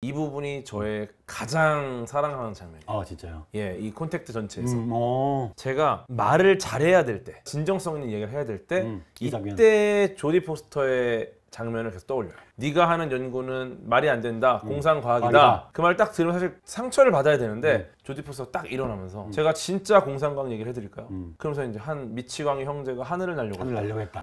이 부분이 저의 가장 사랑하는 장면이에요. 아 진짜요? 예, 이 콘택트 전체에서 제가 말을 잘해야 될 때, 진정성 있는 얘기를 해야 될 때 이때 조디 포스터의 장면을 계속 떠올려요. 네가 하는 연구는 말이 안 된다, 공상과학이다. 그 말 딱 들으면 사실 상처를 받아야 되는데 조디 포스터가 딱 일어나면서 제가 진짜 공상과학 얘기를 해드릴까요? 그러면서 이제 한 미치광이 형제가 하늘을 날려고 했다.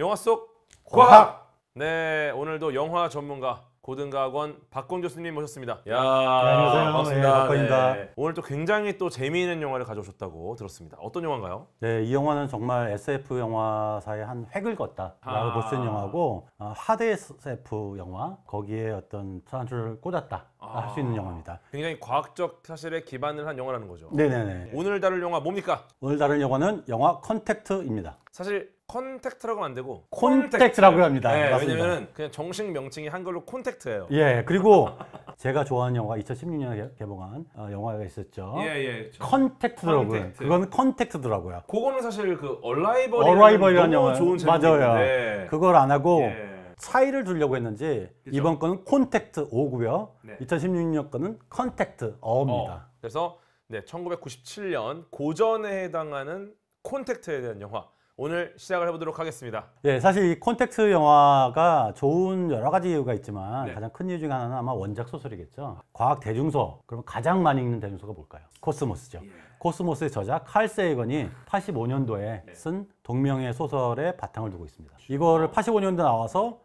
영화 속 과학! 네, 오늘도 영화 전문가 고등과학원 박광조 스님 모셨습니다. 야, 안녕하세요. 반갑습니다. 네, 박광입니다. 네. 오늘 또 굉장히 또 재미있는 영화를 가져오셨다고 들었습니다. 어떤 영화인가요? 네, 이 영화는 정말 SF 영화사의 한 획을 걷다라고 볼 수 있는 영화고 하드 SF 영화, 거기에 어떤 사람들을 꽂았다 할 수 있는 영화입니다. 굉장히 과학적 사실에 기반을 한 영화라는 거죠. 네네네. 오늘 다룰 영화 뭡니까? 오늘 다룰 영화는 영화 컨택트입니다. 사실 컨택트라고는 안 되고 콘택트라고 합니다. 네, 왜냐면 그냥 정식 명칭이 한글로 콘택트예요. 예, 그리고 제가 좋아하는 영화 2016년에 개봉한 영화가 있었죠. 예, 컨택트더라고요. 그건 컨택트더라고요. 그거는 사실 그 얼라이벌이라는 영화 좋은 제목인데 맞아요. 그걸 안 하고 예. 차이를 두려고 했는지 그쵸? 이번 거는 콘택트 O고요. 네. 2016년 거는 컨택트 O입니다. 그래서 네, 1997년 고전에 해당하는 콘택트에 대한 영화 오늘 시작을 해보도록 하겠습니다. 예, 사실 이 콘택트 영화가 좋은 여러 가지 이유가 있지만 가장 큰 이유 중에 하나는 아마 원작 소설이겠죠. 과학 대중서, 그러면 가장 많이 읽는 대중서가 뭘까요? 코스모스죠. 코스모스의 저자 칼 세이건이 85년도에 쓴 동명의 소설에 바탕을 두고 있습니다. 이거를 85년도에 나와서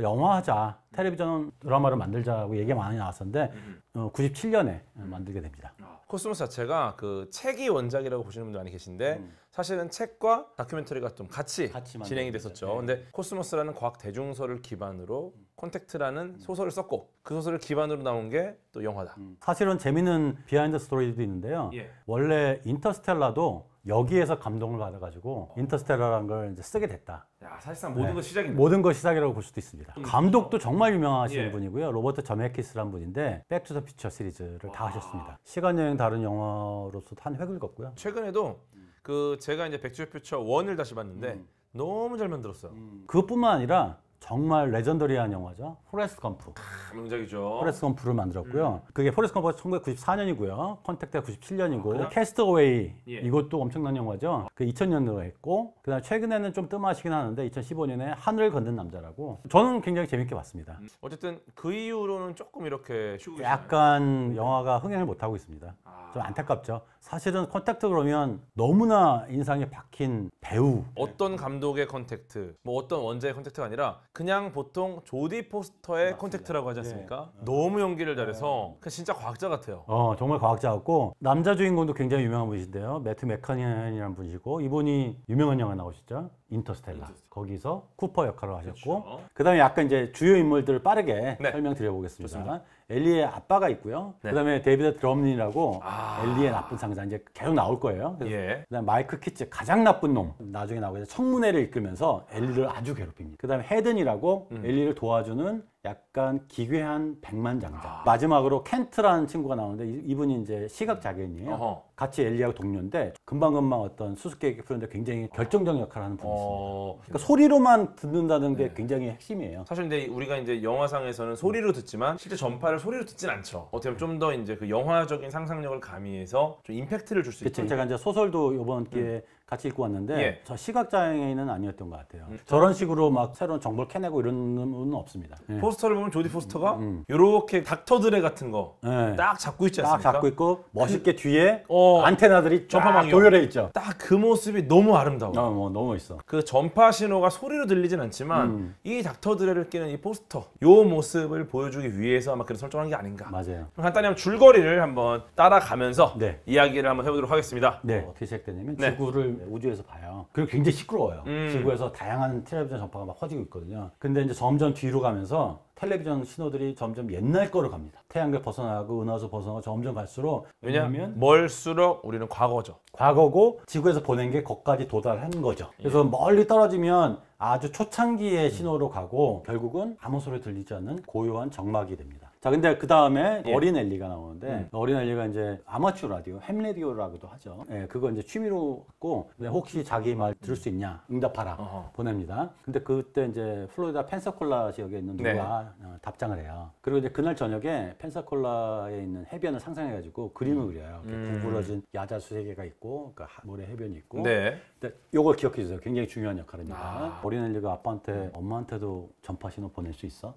영화하자, 텔레비전 드라마를 만들자고 얘기가 많이 나왔었는데 97년에 만들게 됩니다. 코스모스 자체가 그 책이 원작이라고 보시는 분들 많이 계신데 사실은 책과 다큐멘터리가 좀 같이 진행이 됐었죠. 네. 근데 코스모스라는 과학 대중서를 기반으로 콘택트라는 소설을 썼고 그 소설을 기반으로 나온 게 또 영화다. 사실은 재밌는 비하인드 스토리도 있는데요. 원래 인터스텔라도 여기에서 감동을 받아가지고 인터스텔라라는 걸 이제 쓰게 됐다. 야, 사실상 모든 것 시작입니다. 모든 것 시작이라고 볼 수도 있습니다. 감독도 정말 유명하신 분이고요. 로버트 저메키스라는 분인데 백투더 퓨처 시리즈를 다 하셨습니다. 시간여행 다른 영화로서 한 획을 걷고요. 최근에도 그 제가 이제 백투더 퓨처 1을 다시 봤는데 너무 잘 만들었어요. 그것뿐만 아니라 정말 레전더리한 영화죠. 포레스트 검프. 명작이죠. 포레스트 검프를 만들었고요. 그게 포레스트 검프가 1994년이고요. 컨택트가 97년이고 캐스트어웨이 이것도 엄청난 영화죠. 그 2000년도에 했고 그다음에 최근에는 좀 뜸하시긴 하는데 2015년에 하늘을 걷는 남자라고 저는 굉장히 재밌게 봤습니다. 어쨌든 그 이후로는 조금 이렇게 쉬고 약간 영화가 흥행을 못하고 있습니다. 좀 안타깝죠. 사실은 컨택트 그러면 너무나 인상에 박힌 배우 어떤 감독의 컨택트, 뭐 어떤 원작의 컨택트가 아니라 그냥 보통 조디 포스터의 컨택트라고 하지 않습니까? 너무 연기를 잘해서 진짜 과학자 같아요. 정말 과학자 같고 남자 주인공도 굉장히 유명한 분이신데요. 매트 맥커니언이라는 분이시고 이분이 유명한 영화 나오셨죠. 인터스텔라. 거기서 쿠퍼 역할을 하셨고 그 다음에 약간 이제 주요 인물들을 빠르게 설명드려 보겠습니다. 좋습니다. 엘리의 아빠가 있고요. 그 다음에 데이비드 드럼린이라고 엘리의 나쁜 상사 이제 계속 나올 거예요. 그 다음에 마이크 키츠 가장 나쁜 놈 나중에 나오게 돼서 청문회를 이끌면서 엘리를 아주 괴롭힙니다. 그 다음에 헤든이라고 엘리를 도와주는 약간 기괴한 백만장자. 마지막으로 켄트라는 친구가 나오는데 이분이 이제 시각장애인이에요. 같이 엘리하고 동료인데 금방금방 어떤 수수께끼 푸는데 굉장히 결정적인 역할을 하는 분이 있습니다. 그러니까 소리로만 듣는다는 게 굉장히 핵심이에요. 사실 근데 우리가 이제 영화상에서는 소리로 듣지만 실제 전파를 소리로 듣진 않죠. 어떻게 보면 좀 더 이제 그 영화적인 상상력을 가미해서 좀 임팩트를 줄 수 있죠. 제가 이제 소설도 이번 기회에 같이 읽고 왔는데 저 시각장애인은 아니었던 것 같아요. 저런 식으로 막 새로운 정보를 캐내고 이런 건 없습니다. 포스터를 보면 조디 포스터가 이렇게 닥터 드레 같은 거 딱 잡고 있지 않습니까? 딱 잡고 있고 멋있게 뒤에 안테나들이 쫙 돌려져 있죠. 딱 그 모습이 너무 아름다워. 너무 멋있어. 그 전파 신호가 소리로 들리진 않지만 이 닥터 드레를 끼는 이 포스터 요 모습을 보여주기 위해서 아마 그런 설정한 게 아닌가. 맞아요. 간단히 한번 줄거리를 한번 따라가면서 이야기를 한번 해보도록 하겠습니다. 어떻게 시작되냐면 지구를 우주에서 봐요. 그리고 굉장히 시끄러워요. 지구에서 다양한 텔레비전 전파가 막 퍼지고 있거든요. 근데 이제 점점 뒤로 가면서 텔레비전 신호들이 점점 옛날 거로 갑니다. 태양계 벗어나고 은하수 벗어나고 점점 갈수록 왜냐하면 멀수록 우리는 과거죠. 과거고 지구에서 보낸 게 거기까지 도달한 거죠. 그래서 멀리 떨어지면 아주 초창기의 신호로 가고 결국은 아무 소리 들리지 않는 고요한 정막이 됩니다. 자, 근데 그 다음에 어린 엘리가 나오는데 어린 엘리가 이제 아마추어 라디오, 햄 라디오라고도 하죠. 예, 그거 이제 취미로 했고 혹시 자기 말 들을 수 있냐 응답하라 보냅니다. 근데 그때 이제 플로리다 펜사콜라 지역에 있는 누가 답장을 해요. 그리고 이제 그날 저녁에 펜사콜라에 있는 해변을 상상해가지고 그림을 그려요. 구부러진 야자수 세 개가 있고 그 모래 해변이 있고. 네. 근데 요걸 기억해 주세요. 굉장히 중요한 역할입니다. 어린 엘리가 아빠한테 엄마한테도 전파 신호 보낼 수 있어?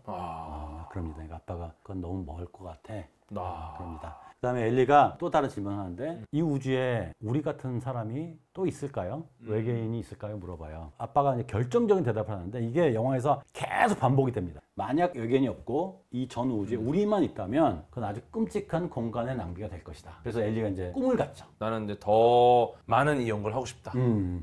그럽니다. 그러니까 아빠가 그건 너무 멀 것 같아. 그럽니다. 그 다음에 엘리가 또 다른 질문을 하는데 이 우주에 우리 같은 사람이 또 있을까요? 외계인이 있을까요? 물어봐요. 아빠가 이제 결정적인 대답을 하는데 이게 영화에서 계속 반복이 됩니다. 만약 외계인이 없고 이 전 우주에 우리만 있다면 그건 아주 끔찍한 공간의 낭비가 될 것이다. 그래서 엘리가 이제 꿈을 갖죠. 나는 이제 더 많은 이 연구를 하고 싶다.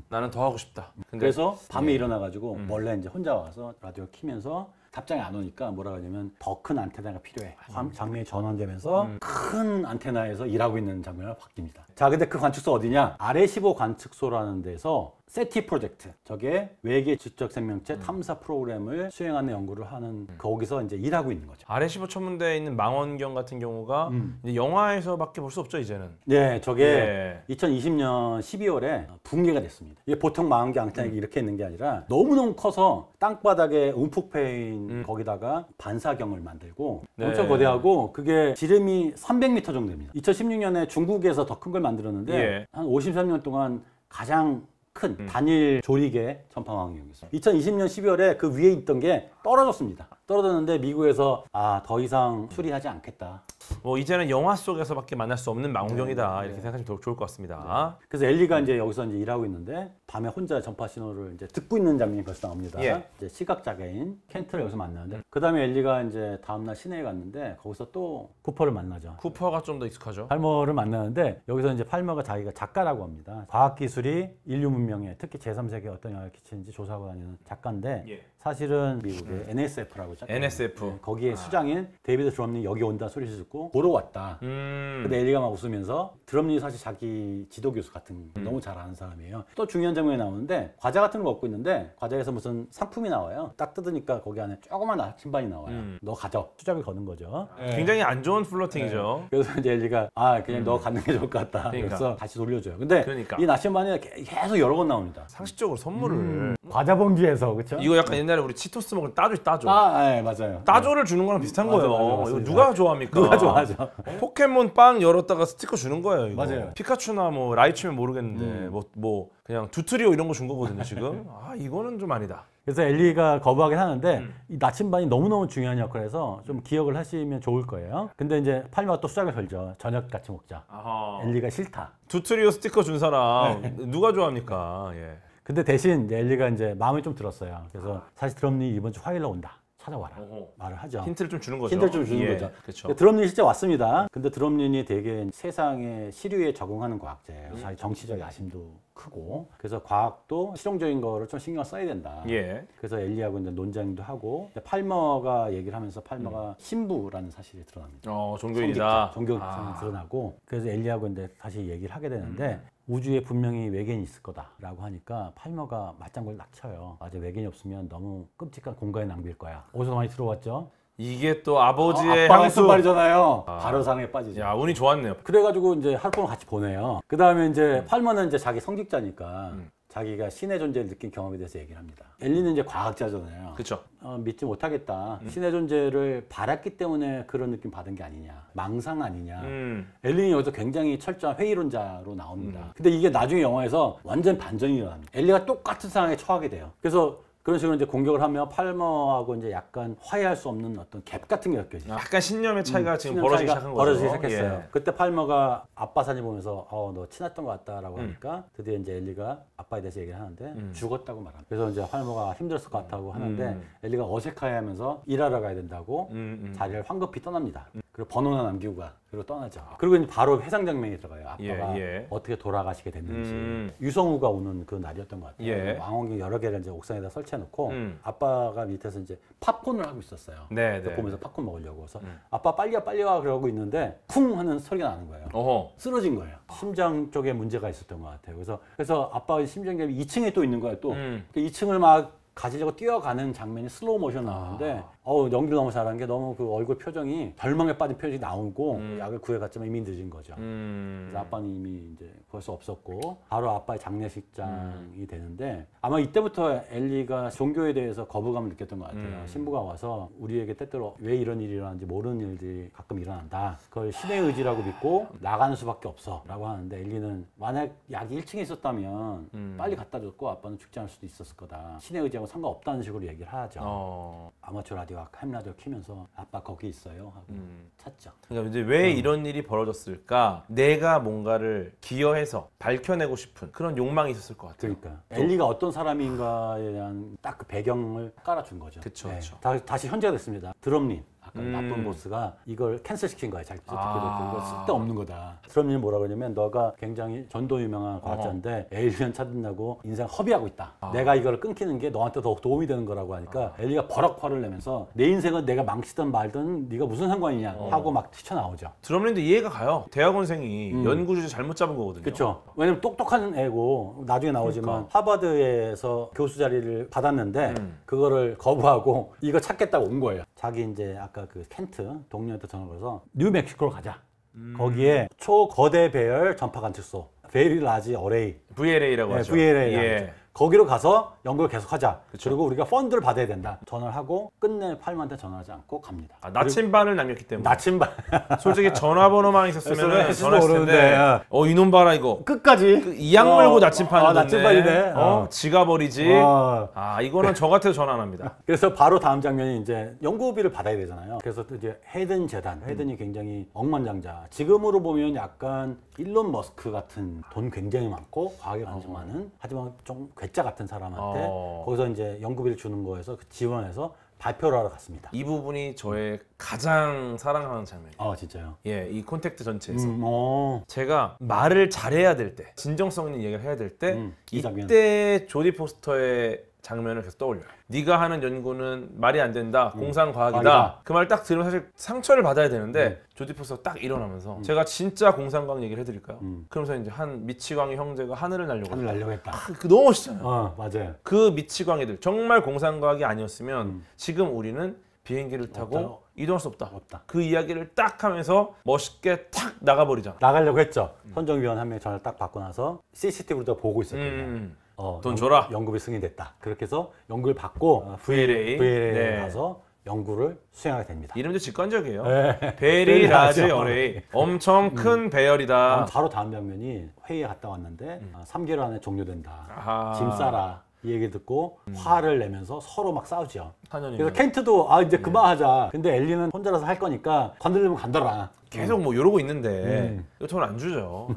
나는 더 하고 싶다. 근데 그래서 밤에 일어나가지고 몰래 이제 혼자 와서 라디오 키면서 답장이 안 오니까 뭐라고 하냐면 더 큰 안테나가 필요해. 장면이 전환되면서 큰 안테나에서 일하고 있는 장면으로 바뀝니다. 자, 근데 그 관측소 어디냐? 아레시보 관측소라는 데서 세티 프로젝트, 저게 외계 지적 생명체 탐사 프로그램을 수행하는 연구를 하는 거기서 이제 일하고 있는 거죠. 아레시보 천문대에 있는 망원경 같은 경우가 이제 영화에서밖에 볼 수 없죠, 이제는. 네, 저게 2020년 12월에 붕괴가 됐습니다. 이게 보통 망원경 안테나가 이렇게 있는 게 아니라 너무너무 커서 땅바닥에 움푹 패인 거기다가 반사경을 만들고 엄청 거대하고 그게 지름이 300m 정도 됩니다. 2016년에 중국에서 더 큰 걸 만들었는데 한 53년 동안 가장 큰 단일 조리개 전파망원경이었어요. 2020년 12월에 그 위에 있던 게 떨어졌습니다. 떨어졌는데 미국에서 더 이상 수리하지 않겠다. 뭐 이제는 영화 속에서밖에 만날 수 없는 망원경이다 이렇게 생각하시면 더 좋을 것 같습니다. 그래서 엘리가 이제 여기서 이제 일하고 있는데 밤에 혼자 전파 신호를 이제 듣고 있는 장면이 벌써 나옵니다. 이제 시각 장애인 켄트를 여기서 만나는데 그 다음에 엘리가 이제 다음날 시내에 갔는데 거기서 또 쿠퍼를 만나죠. 쿠퍼가 좀 더 익숙하죠. 팔머를 만나는데 여기서 이제 팔머가 자기가 작가라고 합니다. 과학기술이 인류 문명에 특히 제3세계에 어떤 영향을 끼치는지 조사하고 다니는 작가인데 사실은 미국의 NSF라고 NSF 거기에 수장인 데이비드 드럼리 여기 온다 소리를 듣고 보러 왔다. 근데 엘리가 막 웃으면서 드럼리 사실 자기 지도 교수 같은 너무 잘 아는 사람이에요. 또 중요한 장면이 나오는데 과자 같은 거 먹고 있는데 과자에서 무슨 상품이 나와요. 딱 뜯으니까 거기 안에 조그만 나침반이 나와요. 너 가져. 수작을 거는 거죠. 굉장히 안 좋은 플러팅이죠. 그래서 이제 엘리가 그냥 너 갖는 게 좋을 것 같다. 그래서 다시 돌려줘요. 근데 이 나침반이 계속 여러 번 나옵니다. 상식적으로 선물을 과자 봉지에서 그렇죠? 이거 약간 옛날에 우리 치토스 먹을 따조. 네, 맞아요. 따조를 주는 거랑 비슷한 거예요. 이거 누가 좋아합니까? 누가 좋아하죠? 포켓몬 빵 열었다가 스티커 주는 거예요. 이거. 맞아요. 피카츄나 뭐 라이츠면 모르겠는데 뭐 그냥 두트리오 이런 거 준 거거든요 지금. 이거는 좀 아니다. 그래서 엘리가 거부하긴 하는데 이 나침반이 너무너무 중요한 역할을 해서 좀 기억을 하시면 좋을 거예요. 근데 이제 팔머가 또 수작을 걸죠. 저녁 같이 먹자. 엘리가 싫다. 두트리오 스티커 준 사람 누가 좋아합니까? 근데 대신 이제 엘리가 이제 마음이 좀 들었어요. 그래서 사실 드럼리 이번 주 화요일에 온다. 찾아와라. 말을 하죠. 힌트를 좀 주는 거죠. 힌트를 좀 주는 거죠. 그렇죠. 드럼린이 실제 왔습니다. 근데 드럼린이 되게 세상의 시류에 적응하는 과학자예요. 자기 정치적 야심도 크고 그래서 과학도 실용적인 거를 좀 신경 써야 된다. 그래서 엘리하고 이제 논쟁도 하고 팔머가 얘기를 하면서 팔머가 신부라는 사실이 드러납니다. 종교인이다. 종교상이 드러나고 그래서 엘리하고 이제 다시 얘기를 하게 되는데 우주에 분명히 외계인이 있을 거다라고 하니까 팔머가 맞장구를 낙쳐요. 맞아, 외계인이 없으면 너무 끔찍한 공간의 낭비일 거야. 어디서 많이 들어봤죠? 이게 또 아버지의 아빠가 향수. 했던 말이잖아요. 바로 사랑에 빠지죠. 야, 운이 좋았네요. 그래가지고 이제 하루 동안 같이 보내요. 그 다음에 이제 팔머는 이제 자기 성직자니까 자기가 신의 존재를 느낀 경험에 대해서 얘기를 합니다. 엘리는 이제 과학자잖아요. 그렇죠. 믿지 못하겠다. 신의 존재를 바랐기 때문에 그런 느낌 받은 게 아니냐. 망상 아니냐. 엘리는 여기서 굉장히 철저한 회의론자로 나옵니다. 근데 이게 나중에 영화에서 완전 반전이 일어납니다. 엘리가 똑같은 상황에 처하게 돼요. 그래서 그런 식으로 이제 공격을 하면 팔머하고 이제 약간 화해할 수 없는 어떤 갭 같은 게 느껴지죠. 약간 신념의 차이가 지금 신념 벌어지기 차이가 시작한 거죠. 벌어지기 시작했어요. 그때 팔머가 아빠 사진 보면서 너 친했던 것 같다라고 하니까 드디어 이제 엘리가 아빠에 대해서 얘기를 하는데 죽었다고 말합니다. 그래서 이제 팔머가 힘들었을 것 같다고 하는데 엘리가 어색해하면서 일하러 가야 된다고 자리를 황급히 떠납니다. 그리고 번호나 남기고 가. 그리고 떠나죠. 그리고 이제 바로 회상 장면이 들어가요. 아빠가 어떻게 돌아가시게 됐는지. 유성우가 오는 그 날이었던 것 같아요. 망원경 여러 개를 이제 옥상에다 설치해놓고 아빠가 밑에서 이제 팝콘을 하고 있었어요. 보면서 팝콘 먹으려고. 그래서 아빠 빨리 와 그러고 있는데 쿵 하는 소리가 나는 거예요. 쓰러진 거예요. 심장 쪽에 문제가 있었던 것 같아요. 그래서 아빠의 심장경이 2층에 또 있는 거예요. 또 2층을 막 가지려고 뛰어가는 장면이 슬로우 모션 나오는데 연기를 너무 잘한 게 너무 그 얼굴 표정이 절망에 빠진 표정이 나오고 약을 구해갔지만 이미 늦은 거죠. 그래서 아빠는 이미 이제 벌써 없었고 바로 아빠의 장례식장이 되는데 아마 이때부터 엘리가 종교에 대해서 거부감을 느꼈던 것 같아요. 신부가 와서 우리에게 때때로 왜 이런 일이 일어나는지 모르는 일들이 가끔 일어난다. 그걸 신의 의지라고 믿고 나가는 수밖에 없어 라고 하는데 엘리는 만약 약이 1층에 있었다면 빨리 갖다 줬고 아빠는 죽지 않을 수도 있었을 거다. 신의 의지하고 상관없다는 식으로 얘기를 하죠. 아마추어 라디오와 햄 라디오 키면서 아빠 거기 있어요 하고 찾죠. 그러니까 이제 왜 이런 일이 벌어졌을까? 내가 뭔가를 기여해서 밝혀내고 싶은 그런 욕망이 있었을 것 같아요. 그러니까 엘리가 어떤 사람인가에 대한 딱 그 배경을 깔아준 거죠. 그렇죠. 다시 현재가 됐습니다. 드럼님. 아까 나쁜 보스가 이걸 캔슬시킨 거야. 자기 이거 쓸데없는 거다. 드럼님이 뭐라고 하냐면 너가 굉장히 전도 유명한 과학자인데 에일리언 찾는다고 인생 허비하고 있다. 내가 이걸 끊기는 게 너한테 더 도움이 되는 거라고 하니까 엘리가 버럭 화를 내면서 내 인생은 내가 망치든 말든 네가 무슨 상관이냐 하고 막 튀쳐나오죠. 드럼님도 이해가 가요. 대학원생이 연구 주제 잘못 잡은 거거든요. 그렇죠. 왜냐면 똑똑한 애고 나중에 나오지만 하버드에서 교수 자리를 받았는데 그거를 거부하고 이거 찾겠다고 온 거예요. 자기 이제 아까 그 켄트 동료한테 전화 걸어서 뉴멕시코로 가자. 거기에 초거대 배열 전파 관측소 Very Large Array VLA라고 하죠. VLA 거기로 가서 연구를 계속하자. 그리고 우리가 펀드를 받아야 된다. 전화를 하고 끝내 팔만테 전화하지 않고 갑니다. 나침반을 남겼기 때문에. 나침반. 솔직히 전화번호만 있었으면 전화했을 텐데. 이놈 봐라 이거. 끝까지. 이약 물고 나침반을 나침반이네. 지가 버리지. 이거는 저 같아도 전화 안 합니다. 그래서 바로 다음 장면이 이제 연구비를 받아야 되잖아요. 그래서 또 이제 헤든 재단. 헤든이 굉장히 억만장자. 지금으로 보면 약간 일론 머스크 같은 돈 굉장히 많고 과학에 관심 많은 하지만 좀 괴짜 같은 사람한테 거기서 이제 연구비를 주는 거에서 지원해서 발표를 하러 갔습니다. 이 부분이 저의 가장 사랑하는 장면이에요. 진짜요? 이 콘택트 전체에서 제가 말을 잘해야 될 때, 진정성 있는 얘기를 해야 될 때 이때 조디 포스터의 장면을 계속 떠올려요. 네가 하는 연구는 말이 안 된다. 공상과학이다. 그 말 딱 들으면 사실 상처를 받아야 되는데 조디 포스터가 딱 일어나면서 제가 진짜 공상과학 얘기를 해드릴까요? 그러면서 이제 한 미치광이 형제가 하늘을 날려고 했다. 너무 멋있잖아요. 맞아요. 그 미치광이들 정말 공상과학이 아니었으면 지금 우리는 비행기를 타고 이동할 수 없다. 그 이야기를 딱 하면서 멋있게 탁 나가버리잖아. 나가려고 했죠. 선정위원 한 명이 전화를 딱 받고 나서 CCTV로 보고 있었거든요. 돈 줘라. 연구비 승인됐다. 그렇게 해서 연구를 받고 VLA에 가서 연구를 수행하게 됩니다. 이름도 직관적이에요. 베리 라지 어레이. 엄청 큰 배열이다. 바로 다음 장면이 회의에 갔다 왔는데 3개월 안에 종료된다. 짐 싸라. 이 얘기 듣고 화를 내면서 서로 막 싸우죠. 그래서 켄트도 이제 그만하자. 근데 엘리는 혼자라서 할 거니까 건들리면 간다라. 계속 뭐 이러고 있는데 이거 돈 안 주죠.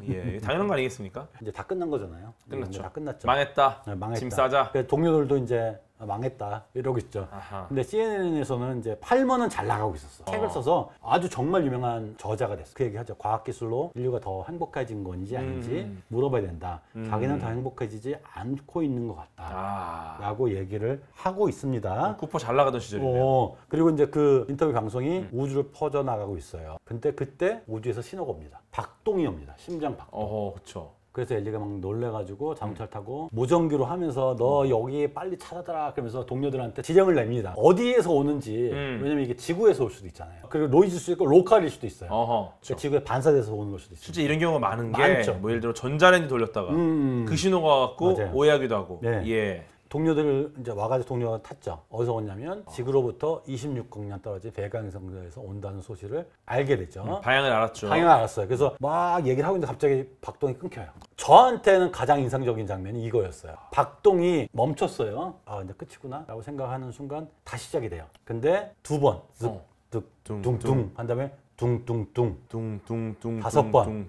당연한 거 아니겠습니까? 이제 다 끝난 거잖아요. 끝났죠. 다 끝났죠. 망했다. 망했다. 짐 싸자. 동료들도 이제 망했다 이러고 있죠. 근데 CNN에서는 이제 팔먼은 잘 나가고 있었어. 책을 써서 아주 정말 유명한 저자가 됐어. 그 얘기하죠. 과학기술로 인류가 더 행복해진 건지 아닌지 물어봐야 된다. 자기는 더 행복해지지 않고 있는 것 같다. 라고 얘기를 하고 있습니다. 쿠퍼 잘 나가던 시절이네요. 그리고 이제 그 인터뷰 방송이 우주를 퍼져나가고 있어요. 근데 그때 우주에서 신호가 옵니다. 박동이 옵니다. 심장 박동. 그렇죠. 그래서 엘리가 막 놀래가지고 자동차를 타고 무전기로 하면서 너 여기 빨리 찾아라 그러면서 동료들한테 지령을 냅니다. 어디에서 오는지. 왜냐면 이게 지구에서 올 수도 있잖아요. 그리고 노이즈일 수도 있고 로컬일 수도 있어요. 그렇죠. 지구에 반사돼서 오는 걸 수도 있어요. 실제 이런 경우가 많은 게 뭐 예를 들어 전자레인지 돌렸다가 그 신호가 갖고 오해하기도 하고. 동료들 이제 와가지고 동료가 탔죠. 어디서 오냐면 지구로부터 26광년 떨어진 베가 행성에서 온다는 소식을 알게 됐죠. 방향을 알았죠. 방향을 알았어요. 그래서 막 얘기를 하고 있는데 갑자기 박동이 끊겨요. 저한테는 가장 인상적인 장면이 이거였어요. 박동이 멈췄어요. 이제 끝이구나 라고 생각하는 순간 다시 시작이 돼요. 근데 두 번 둥둥 한 다음에 둥둥둥 5번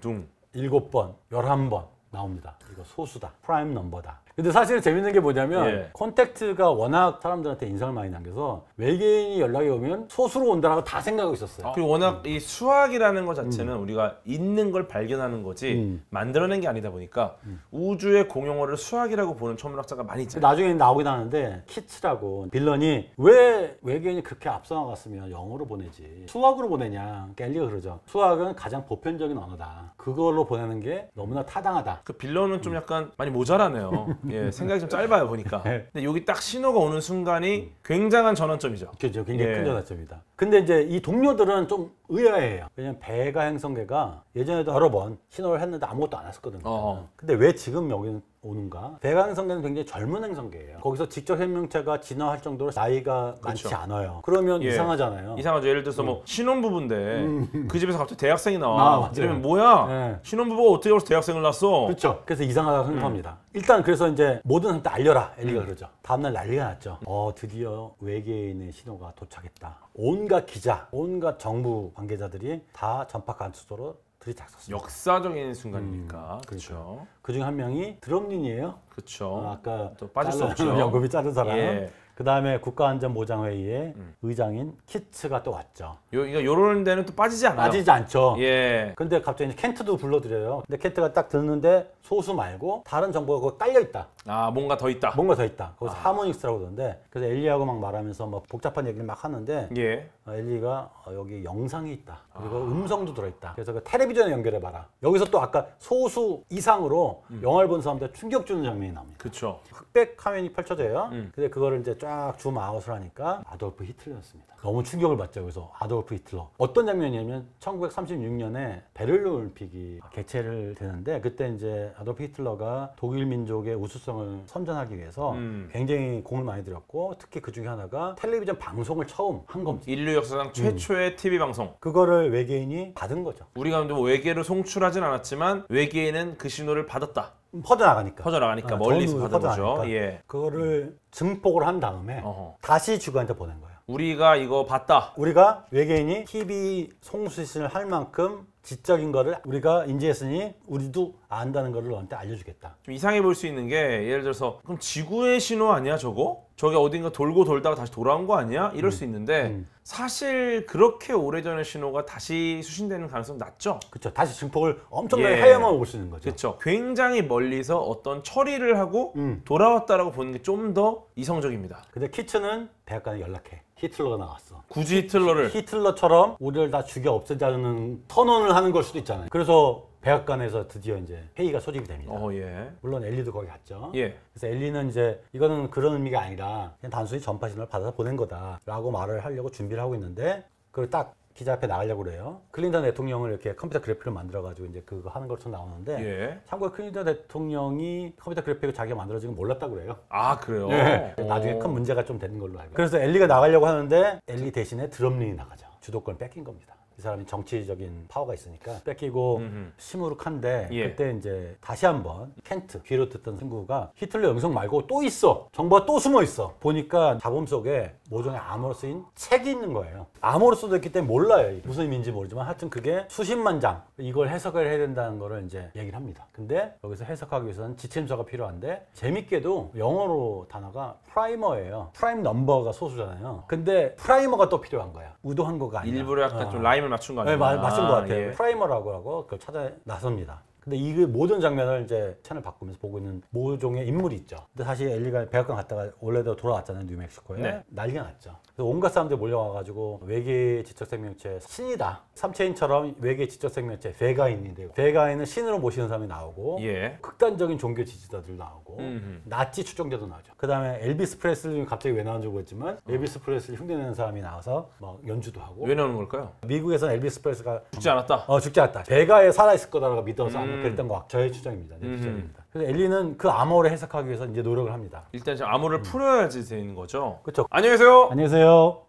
7번 11번 나옵니다. 이거 소수다. 프라임 넘버다. 근데 사실은 재밌는 게 뭐냐면 예. 콘택트가 워낙 사람들한테 인상을 많이 남겨서 외계인이 연락이 오면 소수로 온다라고 다 생각하고 있었어요. 그리고 워낙 이 수학이라는 것 자체는 우리가 있는 걸 발견하는 거지 만들어낸 게 아니다 보니까 우주의 공용어를 수학이라고 보는 천문학자가 많이 있잖아요. 나중에 나오긴 하는데 키츠라고 빌런이 왜 외계인이 그렇게 앞서 나갔으면 영어로 보내지 수학으로 보내냐. 엘리가 그러죠. 수학은 가장 보편적인 언어다. 그걸로 보내는 게 너무나 타당하다. 그 빌런은 좀 약간 많이 모자라네요. 예, 생각이 좀 짧아요 보니까. 근데 여기 딱 신호가 오는 순간이 굉장한 전환점이죠. 그렇죠. 굉장히 예. 큰 전환점이다. 근데 이제 이 동료들은 좀 의아해요. 왜냐면 베가 행성계가 예전에도 여러 번 신호를 했는데 아무것도 안 했었거든요. 근데 왜 지금 여기는 오는가? 베가 행성계는 굉장히 젊은 행성계예요. 거기서 직접 생명체가 진화할 정도로 나이가 많지 그렇죠. 않아요. 그러면 예. 이상하잖아요. 이상하죠. 예를 들어서 뭐 신혼부부인데 그 집에서 갑자기 대학생이 나와. 맞아요. 이러면 뭐야? 예. 신혼부부가 어떻게 여기서 대학생을 낳았어? 그렇죠. 그래서 이상하다고 생각합니다. 일단 그래서 이제 모든 사람한테 알려라. 엘리가 그러죠. 다음날 난리가 났죠. 드디어 외계인의 신호가 도착했다. 온갖 기자, 온갖 정부 관계자들이 다 전파 간수소로 들이닥쳤습니다. 역사적인 순간이니까. 그렇죠. 그중 한 명이 드럼린이에요. 그렇죠. 아까 또 빠질 수 없죠. 연금이 자른 사람. 예. 그 다음에 국가안전보장회의의 의장인 키츠가 또 왔죠. 요런 데는 또 빠지지 않아요. 빠지지 않죠. 예. 근데 갑자기 이제 켄트도 불러드려요. 근데 켄트가 딱 듣는데 소수 말고 다른 정보가 거기 깔려 있다. 아, 뭔가 더 있다. 뭔가 더 있다. 거기서 하모닉스라고 그러는데 그래서 엘리하고 막 말하면서 뭐 복잡한 얘기를 막 하는데 예. 엘리가 여기 영상이 있다. 그리고 음성도 들어있다. 그래서 그 텔레비전에 연결해봐라. 여기서 또 아까 소수 이상으로 영화를 본 사람들 충격 주는 장면이 나옵니다. 그렇죠. 흑백 화면이 펼쳐져요. 근데 그거를 이제 쫙 줌 아웃을 하니까 아돌프 히틀러였습니다. 너무 충격을 받죠. 그래서 아돌프 히틀러. 어떤 장면이냐면 1936년에 베를린 올림픽이 개최를 되는데 그때 이제 아돌프 히틀러가 독일 민족의 우수성을 선전하기 위해서 굉장히 공을 많이 들였고 특히 그 중에 하나가 텔레비전 방송을 처음 한 겁니다. 인류 역사상 최초의 TV 방송. 그거를 외계인이 받은 거죠. 우리가 뭐 외계로 송출하진 않았지만 외계인은 그 신호를 받았다. 퍼져나가니까. 퍼져나가니까 멀리서 전 받은 거죠. 퍼져나가니까. 예. 그거를 증폭을 한 다음에 어허. 다시 지구한테 보낸 거예요. 우리가 이거 봤다. 우리가 외계인이 TV 송수신을 할 만큼 지적인 거를 우리가 인지했으니 우리도 안다는 거를 너한테 알려주겠다. 좀 이상해 보일 수 있는 게 예를 들어서 그럼 지구의 신호 아니야 저거? 저게 어딘가 돌고 돌다가 다시 돌아온 거 아니야? 이럴 수 있는데 사실 그렇게 오래전의 신호가 다시 수신되는 가능성이 낮죠? 그렇죠. 다시 증폭을 엄청나게 예. 하야만 올 수 있는 거죠. 그렇죠. 굉장히 멀리서 어떤 처리를 하고 돌아왔다라고 보는 게 좀 더 이성적입니다. 근데 키츠는 백악관에 연락해. 히틀러가 나왔어. 굳이 히틀러를 히틀러처럼 우리를 다 죽여 없애자는 선언을 하는 걸 수도 있잖아요. 그래서 백악관에서 드디어 이제 회의가 소집이 됩니다. 예. 물론 엘리도 거기 갔죠. 예. 그래서 엘리는 이제 이거는 그런 의미가 아니라 그냥 단순히 전파 신호를 받아서 보낸 거다라고 말을 하려고 준비를 하고 있는데 그걸 딱 기자 앞에 나가려고 그래요. 클린턴 대통령을 이렇게 컴퓨터 그래픽을 만들어가지고 이제 그거 하는 것처럼 나오는데 예. 참고로 클린턴 대통령이 컴퓨터 그래픽을 자기가 만들어진 건 몰랐다고 그래요. 아 그래요? 나중에 큰 문제가 좀 되는 걸로 알고. 그래서 엘리가 나가려고 하는데 엘리 대신에 드럼린이 나가죠. 주도권을 뺏긴 겁니다. 이 사람이 정치적인 파워가 있으니까 뺏기고 시무룩한데 예. 그때 이제 다시 한번 켄트 귀로 듣던 친구가 히틀러 영성 말고 또 있어. 정보가 또 숨어 있어. 보니까 잡음 속에 모종의 암호로 쓰인 책이 있는 거예요. 암호로 써져 있기 때문에 몰라요. 이게. 무슨 의미인지 모르지만 하여튼 그게 수십만 장 이걸 해석을 해야 된다는 거를 이제 얘기를 합니다. 근데 여기서 해석하기 위해서는 지침서가 필요한데 재밌게도 영어로 단어가 프라이머예요. 프라임 넘버가 소수잖아요. 근데 프라이머가 또 필요한 거야. 의도한 거가 아니야. 일부러 약간 좀 라임을 맞춘 거 아니에요? 네, 맞춘 것 같아요. 예. 프라이머라고 하고 그걸 찾아 나섭니다. 근데 이 모든 장면을 이제 채널 바꾸면서 보고 있는 모종의 인물이 있죠. 근데 사실 엘리가 백악관 갔다가 원래대로 돌아왔잖아요, 뉴멕시코에. 네. 난리가 났죠. 그래서 온갖 사람들 몰려와가지고 외계 지적 생명체 신이다. 삼체인처럼 외계 지적 생명체 베가인인데 베가인은 신으로 모시는 사람이 나오고 예. 극단적인 종교 지지자들 나오고 나치 추종자도 나오죠. 그 다음에 엘비스 프레슬리 갑자기 왜 나온지 모르겠지만 엘비스 프레슬리 흉내내는 사람이 나와서 막 연주도 하고. 왜 나오는 걸까요? 미국에서는 엘비스 프레슬리가 죽지 않았다. 죽지 않았다. 베가에 살아있을 거다라고 믿어서 아마 그랬던 거 같아요. 저의 추정입니다. 내 추정입니다. 그래서 엘리는 그 암호를 해석하기 위해서 이제 노력을 합니다. 일단 지금 암호를 풀어야지 되는 거죠. 그렇죠. 안녕히 계세요. 안녕히 계세요.